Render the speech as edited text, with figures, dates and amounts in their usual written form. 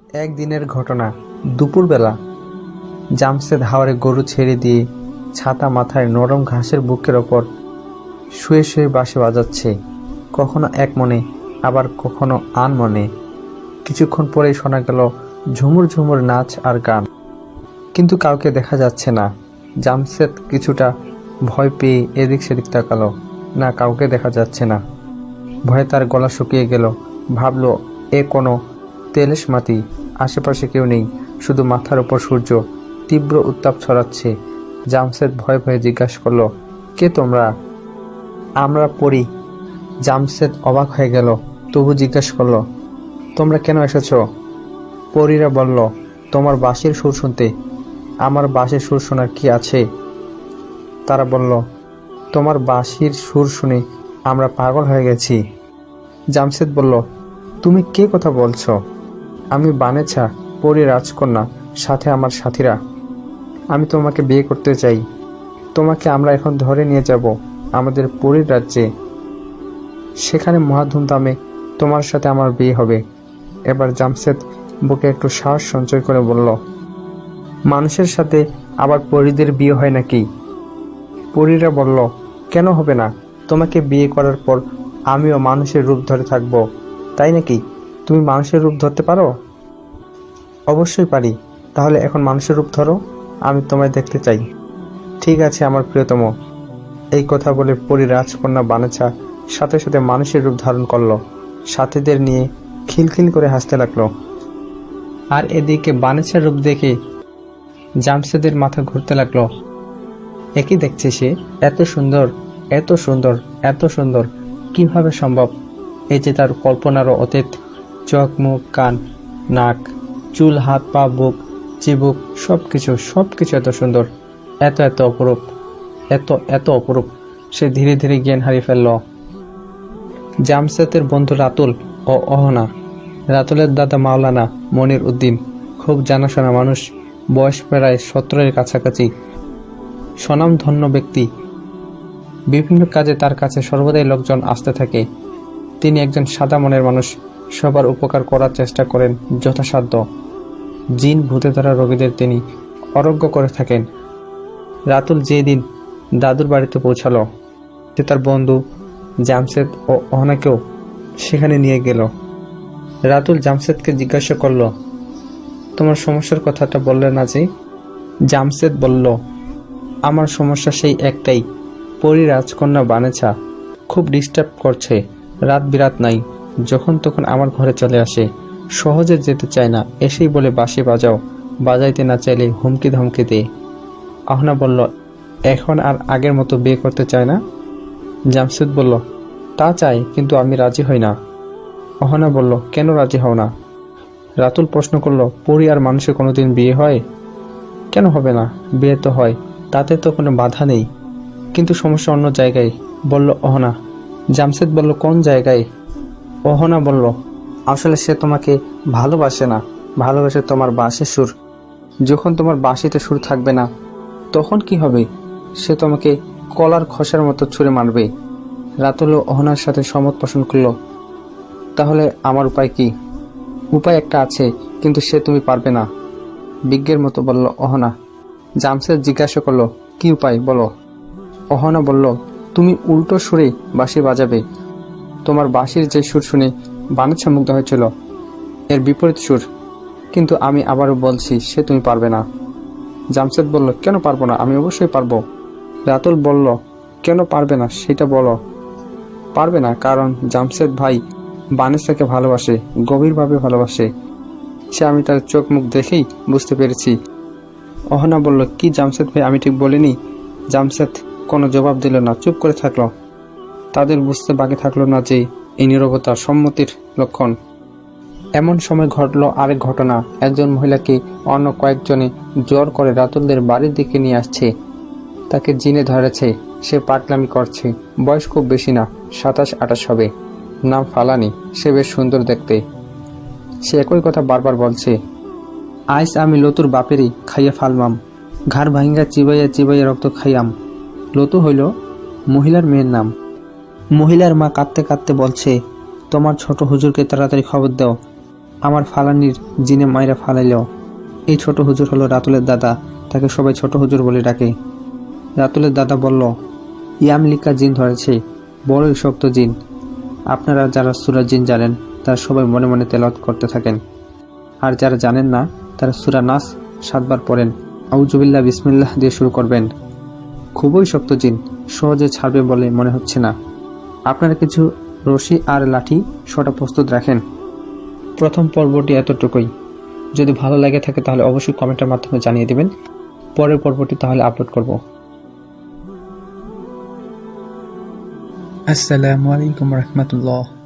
একদিনের ঘটনা। দুপুরবেলা জামশেদ হাওরে গরু ছেড়ে দিয়ে ছাতা মাথায় নরম ঘাসের বুকের ওপর শুয়ে শুয়ে বাঁশি বাজাচ্ছে, কখনো এক মনে আবার কখনো আন মনে। কিছুক্ষণ পরেই শোনা গেল ঝুমুর ঝুমুর নাচ আর গান, কিন্তু কাউকে দেখা যাচ্ছে না। জামশেদ কিছুটা ভয় পেয়ে এদিক সেদিক তাকালো, না কাউকে দেখা যাচ্ছে না। ভয়ে তার গলা শুকিয়ে গেল। ভাবলো এ কোনো তেলেস মাটি, আশেপাশে কেউ নেই, শুধু মাথার উপর সূর্য তীব্র উত্তাপ ছড়াচ্ছে। জামশেদ ভয়ে ভয়ে জিজ্ঞাসা করলো, কে তোমরা? আমরা পড়ি। জামশেদ অবাক হয়ে গেল, তবু জিজ্ঞাসা করলো, তোমরা কেন এসেছ? পরীরা বলল, তোমার বাঁশির সুর শুনতে। আমার বাঁশির সুর শোনার কি আছে? তারা বলল, তোমার বাঁশির সুর শুনে আমরা পাগল হয়ে গেছি। জামশেদ বলল, তুমি কে কথা বলছো? আমি বানেছা, পরী রাজকন্যা, সাথে আমার সাথীরা। আমি তোমাকে বিয়ে করতে চাই। তোমাকে আমরা এখন ধরে নিয়ে যাব আমাদের পরীর রাজ্যে। সেখানে মহা ধুমধামে তোমার সাথে আমার বিয়ে হবে। এবার জামশেদ বুকে একটু সাহস সঞ্চয় করে বলল, মানুষের সাথে আবার পরীদের বিয়ে হয় নাকি? পরীরা বলল, কেন হবে না? তোমাকে বিয়ে করার পর আমিও মানুষের রূপ ধরে থাকব। তাই নাকি? তুমি মানুষের রূপ ধরতে পারো? অবশ্যই পারি। তাহলে এখন মানুষের রূপ ধরো, আমি তোমায় দেখতে চাই। ঠিক আছে আমার প্রিয়তম। এই কথা বলে পরী রাজকন্যা বানেছা সাথে সাথে মানুষের রূপ ধারণ করলো। সাথীদের নিয়ে খিলখিল করে হাসতে লাগলো। আর এদিকে বানেছার রূপ দেখে জামশেদের মাথা ঘুরতে লাগলো। একই দেখছে সে, এত সুন্দর, এত সুন্দর, এত সুন্দর, কিভাবে সম্ভব? এই যে তার কল্পনারও অতীত। চোখ, মুখ, কান, নাক, চুল, হাত, পা, বুক, চিবুক, সবকিছু এত সুন্দর, এত এত অপরূপ, এত এত অপরূপ। সে ধীরে ধীরে জ্ঞান হারিয়ে ফেলল। জামশেদের বন্ধু রাতুল ও অহনা। রাতুলের দাদা মাওলানা মনির উদ্দিন খুব জানাশোনা মানুষ, বয়স প্রায় 17-এর কাছাকাছি, স্বনামধন্য ব্যক্তি। বিভিন্ন কাজে তার কাছে সর্বদাই লোকজন আসতে থাকে। তিনি একজন সাদা মনের মানুষ, সবার উপকার করার চেষ্টা করেন যথাসাধ্য। জিন ভূতে ধরা রোগীদের তিনি আরোগ্য করে থাকেন। রাতুল যেদিন দাদুর বাড়িতে পৌঁছালো, সে তার বন্ধু জামশেদ ও অহনাকেও সেখানে নিয়ে গেল। রাতুল জামশেদকে জিজ্ঞাসা করল, তোমার সমস্যার কথাটা বললে না যে? জামশেদ বলল, আমার সমস্যা সেই একটাই, পরী রাজকন্যা বানেছা খুব ডিস্টার্ব করছে। রাত বিরাত নাই, যখন তখন আমার ঘরে চলে আসে। সহজে যেতে চায় না, এসেই বলে বাঁশি বাজাও, বাজাইতে না চাইলে হুমকি ধমকি দেয়। আহনা বলল, এখন আর আগের মতো বিয়ে করতে চায় না? জামশেদ বলল, তা চাই, কিন্তু আমি রাজি হই না। অহনা বলল, কেন রাজি হও না? রাতুল প্রশ্ন করল, পরী আর মানুষের কোনোদিন বিয়ে হয়? কেন হবে না? বিয়ে তো হয়, তাতে তো কোনো বাধা নেই, কিন্তু সমস্যা অন্য জায়গায়, বলল অহনা। জামশেদ বলল, কোন জায়গায়? অহনা বলল, আসলে সে তোমাকে ভালোবাসে না, ভালোবাসে তোমার বাঁশির সুর। যখন তোমার বাঁশিতে সুর থাকবে না, তখন কি হবে? সে তোমাকে কলার খোসার মতো ছুঁড়ে মারবে। রাতুল অহনার সাথে সম্মত পোষণ করল। তাহলে আমার উপায় কি? উপায় একটা আছে, কিন্তু সে তুমি পারবে না, বিজ্ঞের মতো বলল অহনা। জামশেদ জিজ্ঞাসা করল, কি উপায় বলো? অহনা বলল, তুমি উল্টো সুরে বাঁশি বাজাবে। তোমার বাঁশির যে সুর শুনে বানেছা মুগ্ধ হয়েছিল, এর বিপরীত সুর। কিন্তু আমি আবারও বলছি, সে তুমি পারবে না। জামশেদ বলল, কেন পারবো না? আমি অবশ্যই পারবো। রাতুল বলল, কেন পারবে না সেটা বলো। পারবে না কারণ জামশেদ ভাই বানেছাকে ভালোবাসে, গভীরভাবে ভালোবাসে। সে আমি তার চোখ মুখ দেখেই বুঝতে পেরেছি। অহনা বলল, কি জামশেদ ভাই, আমি ঠিক বলিনি? জামশেদ কোনো জবাব দিল না, চুপ করে থাকলো। তাদের বুঝতে বাকি থাকলো না যে এই নীরবতা সম্মতির লক্ষণ। এমন সময় ঘটল আরেক ঘটনা। একজন মহিলাকে অন্য কয়েকজনে জোর করে রাতুলদের বাড়ির দিকে নিয়ে আসছে। তাকে জিনে ধরেছে, সে পাগলামি করছে। বয়স খুব বেশি না, 27-28 হবে। নাম ফালানি। সে বেশ সুন্দর দেখতে। সে একই কথা বারবার বলছে, আইস আমি লতুর বাপেরই খাইয়া ফালমাম, ঘাড় ভাঙ্গা চিবাইয়া চিবাইয়া রক্ত খাইয়াম। লতু হইল মহিলার মেয়ের নাম। মহিলার মা কাঁদতে কাঁদতে বলছে, তোমার ছোট হুজুরকে তাড়াতাড়ি খবর দাও, আমার ফালানির জিনে মাইরা ফালাইলেও। এই ছোট হুজুর হলো রাতুলের দাদা, তাকে সবাই ছোট হুজুর বলে ডাকে। রাতুলের দাদা বলল, ইয়ামলিকা জিন ধরেছে, বড়ই শক্ত জিন। আপনারা যারা সূরা জিন জানেন তারা সবাই মনে মনে তেলাওয়াত করতে থাকেন, আর যারা জানেন না তারা সূরা নাস 7 বার পড়েন। আউযুবিল্লাহ বিসমিল্লাহ দিয়ে শুরু করবেন। খুবই শক্ত জিন, সহজে ছাড়বে বলে মনে হচ্ছে না। আপনারা কিছু রশি আর লাঠি সোটা প্রস্তুত রাখেন। প্রথম পর্বটি এতটুকুই। যদি ভালো লাগে থাকে তাহলে অবশ্যই কমেন্টের মাধ্যমে জানিয়ে দেবেন। পরের পর্বটি তাহলে আপলোড করব। আসসালামু আলাইকুম রহমতুল্লাহ।